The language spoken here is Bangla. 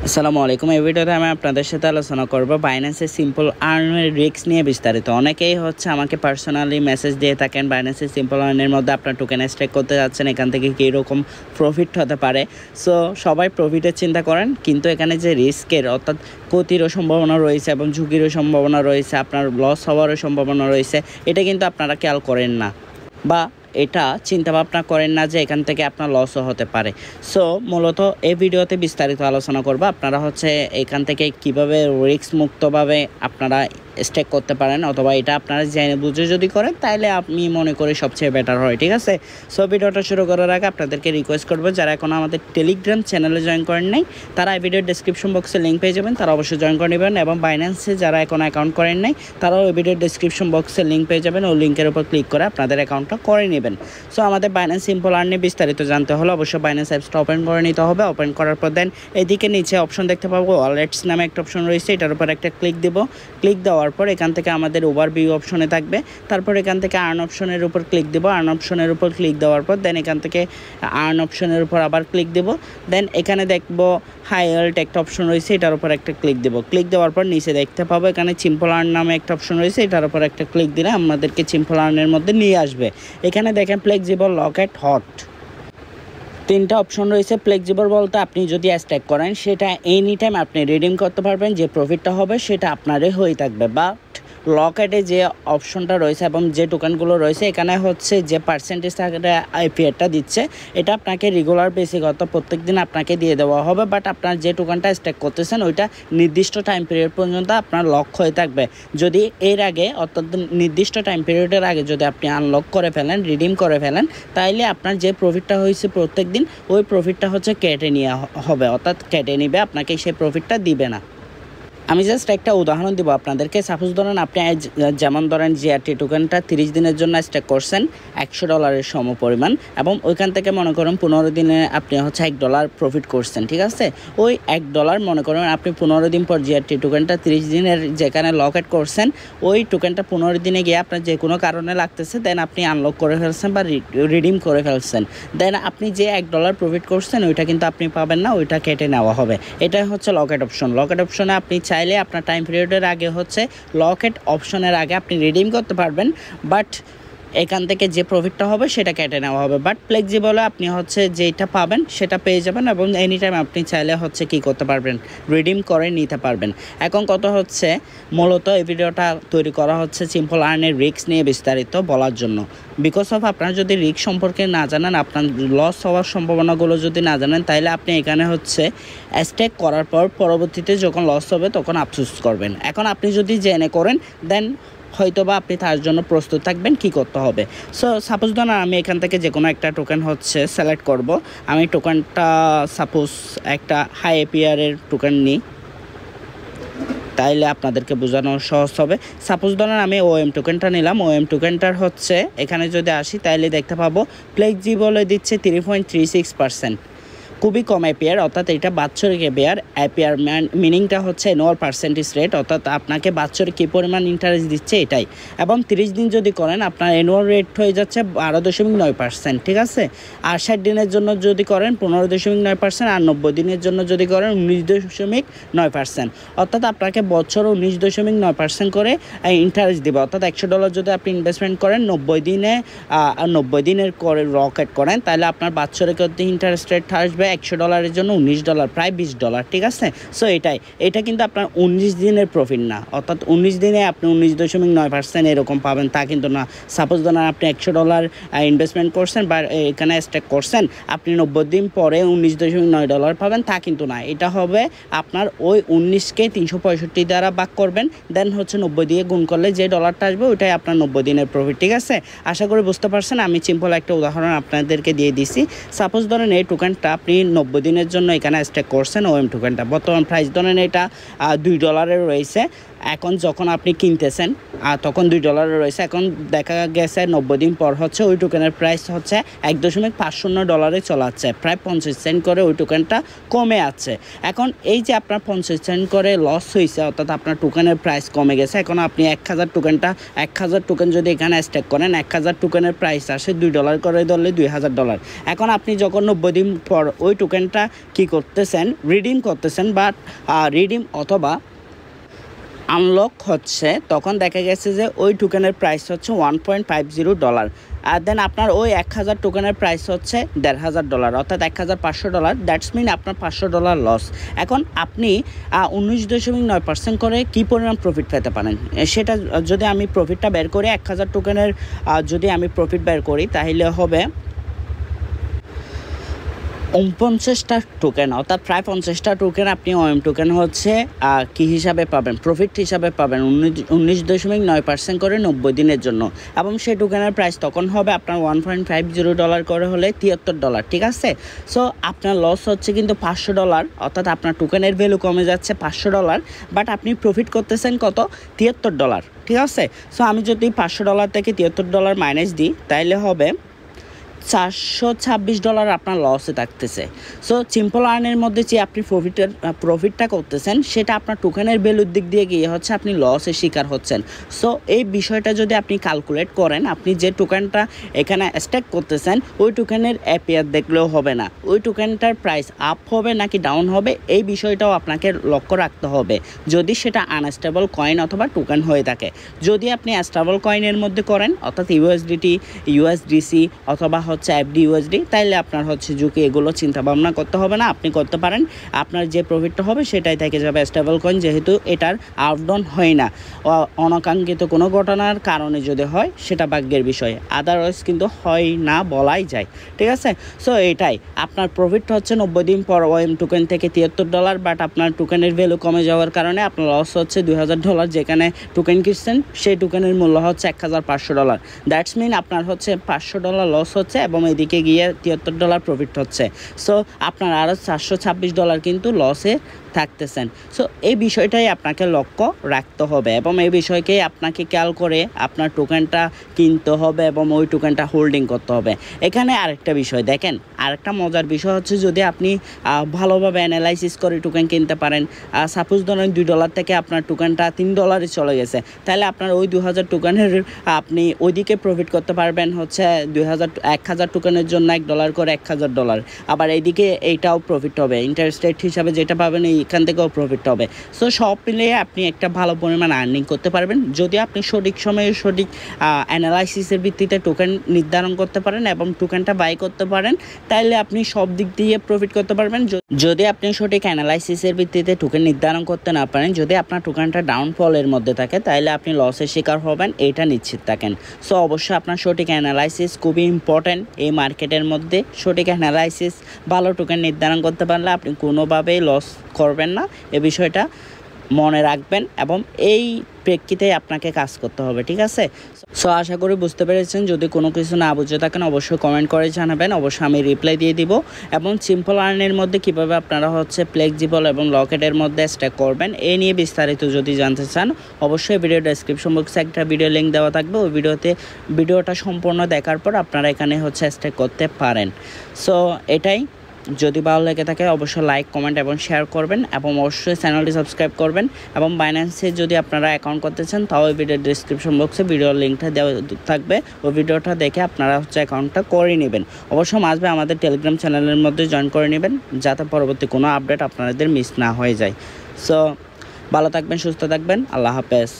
আসসালামু আলাইকুম। এই ভিডিওতে আমি আপনাদের সাথে আলোচনা করব বাইন্যান্সের সিম্পল আর্নের রিস্ক নিয়ে বিস্তারিত। অনেকেই আমাকে পার্সোনালি মেসেজ দিয়ে থাকেন বাইন্যান্সের সিম্পল আর্নের মধ্যে আপনার টোকেন স্টেক করতে যাচ্ছেন, এখান থেকে কীরকম প্রফিট হতে পারে। সো সবাই প্রফিটের চিন্তা করেন, কিন্তু এখানে যে রিস্কের অর্থাৎ ক্ষতিরও সম্ভাবনা রয়েছে এবং ঝুঁকিরও সম্ভাবনা রয়েছে, আপনার লস হওয়ারও সম্ভাবনা রয়েছে, এটা কিন্তু আপনারা খেয়াল করেন না বা এটা চিন্তা ভাবনা করেন না যে এখান থেকে আপনার লসও হতে পারে। সো মূলত এই ভিডিওতে বিস্তারিত আলোচনা করব আপনারা এখান থেকে কিভাবে রিস্ক মুক্তভাবে আপনারা স্টেক করতে পারেন, অথবা এটা আপনারা জেনে বুঝে যদি করেন তাহলে আমি মনে করি সবচেয়ে বেটার হয়। ঠিক আছে, সো ভিডিওটা শুরু করার আগে আপনাদেরকে রিকোয়েস্ট করবো, যারা এখনও আমাদের টেলিগ্রাম চ্যানেলে জয়েন করেন নাই তারা এই ভিডিওর ডেসক্রিপশন বক্সে লিঙ্ক পেয়ে যাবেন, তারা অবশ্যই জয়েন করে নেবেন। এবং বাইন্যান্সে যারা এখনও অ্যাকাউন্ট করেন নাই তারাও এই ভিডিওর ডেসক্রিপশন বক্সে লিঙ্ক পেয়ে যাবেন, ওই লিঙ্কের উপর ক্লিক করে আপনাদের অ্যাকাউন্টটা করে নেবেন। সো আমাদের বাইন্যান্স সিম্পল আর্ন নিয়ে বিস্তারিত জানতে হলে অবশ্যই বাইন্যান্স অ্যাপসটা ওপেন করে নিতে হবে। ওপেন করার পর দেন এদিকে নিচে অপশন দেখতে পাবো, ওয়ালেটস নামে একটা অপশন রয়েছে, এটার উপর একটা ক্লিক দেবো। ক্লিক দেওয়ার পর এখান থেকে আমাদের ওভারভিউ অপশনে থাকবে, তারপর এখান থেকে আর্ন অপশনের উপর ক্লিক দেবো। আর্ন অপশনের উপর ক্লিক দেওয়ার পর দেন এখান থেকে আর্ন অপশনের উপর আবার ক্লিক দেবো। দেন এখানে দেখবো হাইয়েস্ট একটা অপশন রয়েছে, এটার উপর একটা ক্লিক দেবো। ক্লিক দেওয়ার পর নিচে দেখতে পাবো এখানে সিম্পল আর্ন নামে একটা অপশন রয়েছে, এটার উপর একটা ক্লিক দিলে আমাদেরকে সিম্পল আর্নের মধ্যে নিয়ে আসবে। এখানে দেখেন ফ্লেক্সিবল, লকেট, হট তিনটা অপশন রয়েছে। ফ্লেক্সিবল বলতে আপনি যদি স্ট্যাক করেন সেটা এনি টাইম আপনি রিডিম করতে পারবেন, যে প্রফিটটা হবে সেটা আপনারই হয়ে থাকবে। বা লকেটে যে অপশনটা রয়েছে এবং যে টোকেনগুলো রয়েছে এখানে যে পার্সেন্টেজ আইপিআরটা দিচ্ছে এটা আপনাকে রেগুলার বেসিক অর্থাৎ প্রত্যেক দিন আপনাকে দিয়ে দেওয়া হবে, বাট আপনার যে টোকেনটা স্ট্যাক করতেছেন ওইটা নির্দিষ্ট টাইম পিরিয়ড পর্যন্ত আপনার লক হয়ে থাকবে। যদি এর আগে অর্থাৎ নির্দিষ্ট টাইম পিরিয়ডের আগে যদি আপনি আনলক করে ফেলেন, রিডিম করে ফেলেন, তাইলে আপনার যে প্রফিটটা হয়েছে প্রত্যেক দিন ওই প্রফিটটা কেটে নেওয়া হবে, অর্থাৎ কেটে নেবে, আপনাকে সেই প্রফিটটা দিবে না। আমি জাস্ট একটা উদাহরণ দিব আপনাদেরকে। সাপোজ ধরেন আপনি যেমন ধরেন জিআরটি টোকেনটা 30 দিনের জন্য স্টেক করছেন $100 সম পরিমাণ, এবং ওইখান থেকে মনে করেন 15 দিনে আপনি $1 প্রফিট করছেন। ঠিক আছে, ওই $1 মনে করেন আপনি 15 দিন পর জিআরটি টোকেনটা 30 দিনের যেখানে লকেট করছেন ওই টোকেনটা 15 দিনে গিয়ে আপনার যে কোনো কারণে লাগতেছে, দেন আপনি আনলক করে ফেলছেন বা রিডিম করে ফেলছেন, দেন আপনি যে $1 প্রফিট করছেন ওইটা কিন্তু আপনি পাবেন না, ওইটা কেটে নেওয়া হবে। এটা লকেট অপশন। লকেট অপশনে আপনি চাইলে আপনার টাইম পিরিয়ডের আগে লকেট অপশনের আগে আপনি রিডিম করতে পারবেন, বাট এখান থেকে যে প্রফিটটা হবে সেটা কেটে নেওয়া হবে। বাট ফ্লেক্সিবলে আপনি যেটা পাবেন সেটা পেয়ে যাবেন, এবং এনি টাইম আপনি চাইলে কী করতে পারবেন, রিডিম করে নিতে পারবেন। এখন মূলত এই ভিডিওটা তৈরি করা সিম্পল আর্নের রিস্ক নিয়ে বিস্তারিত বলার জন্য। বিকজ অফ আপনারা যদি রিস্ক সম্পর্কে না জানেন, আপনার লস হওয়ার সম্ভাবনাগুলো যদি না জানেন, তাহলে আপনি এখানে স্টেক করার পর পরবর্তীতে যখন লস হবে তখন আফসোস করবেন। এখন আপনি যদি জেনে করেন দেন হয়তোবা আপনি তার জন্য প্রস্তুত থাকবেন কী করতে হবে। সো সাপোজ ধরুন আমি এখান থেকে যে কোনো একটা টোকেন সিলেক্ট করব। আমি টোকেনটা সাপোজ একটা হাই এপিআরের টোকেন নিই, তাইলে আপনাদেরকে বোঝানো সহজ হবে। সাপোজ ধরেন আমি ওএম টোকেনটা নিলাম। ওএম টোকেনটার এখানে যদি আসি তাইলে দেখতে পাবো ফ্লেক্সিবলে দিচ্ছে 3.36%, খুবই কম এপিআর, অর্থাৎ এটা বাৎসরিক এপিআর মিনিংটা অ্যানুয়াল পার্সেন্টেজ রেট, অর্থাৎ আপনাকে বাৎসরিক কী পরিমাণ ইন্টারেস্ট দিচ্ছে এটাই। এবং 30 দিন যদি করেন আপনার অ্যানুয়াল রেট হয়ে যাচ্ছে 12.9%। ঠিক আছে, আর 60 দিনের জন্য যদি করেন 15.9%, আর 90 দিনের জন্য যদি করেন 19.9%, অর্থাৎ আপনাকে বছর 19.9% করে ইন্টারেস্ট দেবে। অর্থাৎ $100 যদি আপনি ইনভেস্টমেন্ট করেন 90 দিনের করে রকেট করেন, তাহলে আপনার বাৎসরিক ইন্টারেস্ট রেট আসবে $100 জন্য $19, প্রায় $20। ঠিক আছে, সো এটা কিন্তু আপনার 19 দিনের প্রফিট না, অর্থাৎ 19 দিনে আপনি 19.9% এরকম পাবেন তা কিন্তু না। সাপোজ ধরুন আপনি $100 ইনভেস্টমেন্ট করছেন বা এখানে স্টেক করছেন, আপনি 90 দিন পরে $19.9 পাবেন তা কিন্তু না। এটা হবে আপনার ওই 19কে 365 দ্বারা ভাগ করবেন, দেন 90 দিয়ে গুণ করলে যে ডলারটা আসবে ওইটাই আপনার 90 দিনের প্রফিট। ঠিক আছে, আশা করি বুঝতে পারছেন। আমি সিম্পল একটা উদাহরণ আপনাদেরকে দিয়ে দিছি। সাপোজ ধরেন এই টোকেনটা আপনি 90 দিনের জন্য এখানে স্টেক করছেন ওএম টোকেনটা, বর্তমান প্রাইস ধরেন এটা $2 রয়েছে। এখন যখন আপনি কিনতেছেন তখন $2 রয়েছে, এখন দেখা গেছে 90 দিন পর হচ্ছে ওই টোকেনের প্রাইস হচ্ছে $1.50 চলাচ্ছে, প্রায় 50 সেন্ট করে ওই টোকেনটা কমে আছে। এখন এই যে আপনার 50 সেন্ট করে লস হয়েছে, অর্থাৎ আপনার টোকেনের প্রাইস কমে গেছে। এখন আপনি 1000 টোকেন যদি এখানে স্টেক করেন, 1000 টোকেনের প্রাইস আসে $2 করে ধরলে $2000। এখন আপনি যখন 90 দিন পর ওই টোকেনটা কি করতেছেন, রিডিম করতেছেন বা রিডিম অথবা আনলক হচ্ছে, তখন দেখা গেছে যে ওই টোকেনের প্রাইস হচ্ছে $1.50। আর দেন আপনার ওই 1000 টোকেনের প্রাইস হচ্ছে $1500, অর্থাৎ $1500। দ্যাটস মিন আপনার $500 লস। এখন আপনি 19.9% করে কী পরিমাণ প্রফিট পেতে পারেন, সেটা যদি আমি প্রফিটটা বের করি, 1000 টোকেনের যদি আমি প্রফিট বের করি তাহলে হবে 49টা টোকেন, অর্থাৎ প্রায় 50টা টোকেন আপনি OM টোকেন হচ্ছে কি হিসাবে পাবেন, প্রফিট হিসাবে পাবেন 19.9% করে 90 দিনের জন্য। এবং সেই টোকেনের প্রাইস তখন হবে আপনার $1.50 করে হলে $73, ঠিক আছে। সো আপনার লস হচ্ছে কিন্তু $500, অর্থাৎ আপনার টোকেনের ভ্যালু কমে যাচ্ছে $500, বাট আপনি প্রফিট করতেছেন কত, $73, ঠিক আছে। সো আমি যদি $500 থেকে $73 মাইনাস দিই তাহলে হবে $426 আপনার লসে থাকতেছে। সো সিম্পল আর্নের মধ্যে যে আপনি প্রফিটটা করতেছেন, সেটা আপনার টোকেনের ভ্যালুর দিক দিয়ে গিয়ে হচ্ছে আপনি লসের শিকার হচ্ছেন। সো এই বিষয়টা যদি আপনি ক্যালকুলেট করেন, আপনি যে টোকেনটা এখানে স্টেক করতেছেন ওই টোকেনের অ্যাপিয়ার দেখলেও হবে না, ওই টোকেনটার প্রাইস আপ হবে নাকি ডাউন হবে এই বিষয়টাও আপনাকে লক্ষ্য রাখতে হবে, যদি সেটা আনস্টেবল কয়েন অথবা টোকেন হয়ে থাকে। যদি আপনি স্টেবল কয়েনের মধ্যে করেন, অর্থাৎ USDT, USDC অথবা হচ্ছে FDUSD, তাইলে আপনার হচ্ছে ঝুঁকি এগুলো চিন্তা ভাবনা করতে হবে না, আপনি করতে পারেন। আপনার যে প্রফিটটা হবে সেটাই থেকে যাবে স্টেবল কয়েন, যেহেতু এটার আপ ডাউন হয় না। অনাকাঙ্ক্ষিত কোনো ঘটনার কারণে যদি হয় সেটা ভাগ্যের বিষয়, আদারওয়াইজ কিন্তু হয় না বলাই যায়, ঠিক আছে। সো এটাই আপনার প্রফিটটা হচ্ছে 90 দিন পর OM টোকেন থেকে $73, বাট আপনার টোকেনের ভ্যালু কমে যাওয়ার কারণে আপনার লস হচ্ছে $2000। যেখানে টোকেন কিনছেন সেই টোকেনের মূল্য হচ্ছে $1500। দ্যাটস মিন আপনার হচ্ছে $500 লস হচ্ছে এবং এদিকে গিয়ে $73 প্রফিট হচ্ছে। সো আপনার আরও $426 কিন্তু লসে থাকতেছেন। সো এই বিষয়টাই আপনাকে লক্ষ্য রাখতে হবে এবং এই বিষয়কে আপনাকে খেয়াল করে আপনার টোকেনটা কিনতে হবে এবং ওই টোকেনটা হোল্ডিং করতে হবে। এখানে আরেকটা বিষয় দেখেন, আরেকটা মজার বিষয় হচ্ছে, যদি আপনি ভালোভাবে অ্যানালাইসিস করে টোকেন কিনতে পারেন, সাপোজ ধরেন $2 থেকে আপনার টোকেনটা $3 চলে গেছে, তাহলে আপনার ওই 2000 টোকেনের আপনি ওইদিকে প্রফিট করতে পারবেন হচ্ছে 1000 টোকেনের জন্য $1 করে $1000। আবার এইদিকে এইটাও প্রফিট হবে, ইন্টারেস্ট রেট হিসাবে যেটা পাবেন এখান থেকেও প্রফিট হবে। সো সব মিলিয়ে আপনি একটা ভালো পরিমাণ আর্নিং করতে পারবেন যদি আপনি সঠিক সময়ে সঠিক অ্যানালাইসিসের ভিত্তিতে টোকেন নির্ধারণ করতে পারেন এবং টোকেনটা বাই করতে পারেন, তাহলে আপনি সব দিক দিয়ে প্রফিট করতে পারবেন। যদি আপনি সঠিক অ্যানালাইসিসের ভিত্তিতে টোকেন নির্ধারণ করতে না পারেন, যদি আপনার টোকেনটা ডাউনফলের মধ্যে থাকে, তাহলে আপনি লসের শিকার হবেন, এটা নিশ্চিত থাকেন। সো অবশ্যই আপনার সঠিক অ্যানালাইসিস খুবই ইম্পর্ট্যান্ট এই মার্কেটের মধ্যে। সঠিক অ্যানালাইসিস ভালো টোকেন নির্ধারণ করতে পারলে আপনি কোনোভাবেই লস করবেন না, এ বিষয়টা মনে রাখবেন এবং এই প্রেক্ষিতে আপনাকে কাজ করতে হবে, ঠিক আছে। সো আশা করি বুঝতে পেরেছেন। যদি কোনো কিছু না বুঝে থাকেন অবশ্যই কমেন্ট করে জানাবেন, অবশ্যই আমি রিপ্লাই দিয়ে দিব। এবং সিম্পল আর্নের মধ্যে কিভাবে আপনারা হচ্ছে ফ্লেক্সিবল এবং লকেটের মধ্যে স্টেক করবেন এই নিয়ে বিস্তারিত যদি জানতে চান, অবশ্যই ভিডিও ডেসক্রিপশন বক্সে একটা ভিডিও লিঙ্ক দেওয়া থাকবে, ওই ভিডিওটা সম্পূর্ণ দেখার পর আপনারা এখানে হচ্ছে স্টেক করতে পারেন। সো এটাই, যদি ভালো লেগে থাকে অবশ্যই লাইক, কমেন্ট এবং শেয়ার করবেন এবং অবশ্যই চ্যানেলটি সাবস্ক্রাইব করবেন। এবং বাইন্যান্সে যদি আপনারা অ্যাকাউন্ট করতে চান তাও ওই ভিডিওর ডিসক্রিপশন বক্সে ভিডিওর লিঙ্কটা দেওয়া থাকবে, ওই ভিডিওটা দেখে আপনারা হচ্ছে অ্যাকাউন্টটা করে নেবেন। অবশ্যই মাঝে আমাদের টেলিগ্রাম চ্যানেলের মধ্যে জয়েন করে নেবেন, যাতে পরবর্তী কোনো আপডেট আপনাদের মিস না হয়ে যায়। সো ভালো থাকবেন, সুস্থ থাকবেন, আল্লাহ হাফেজ।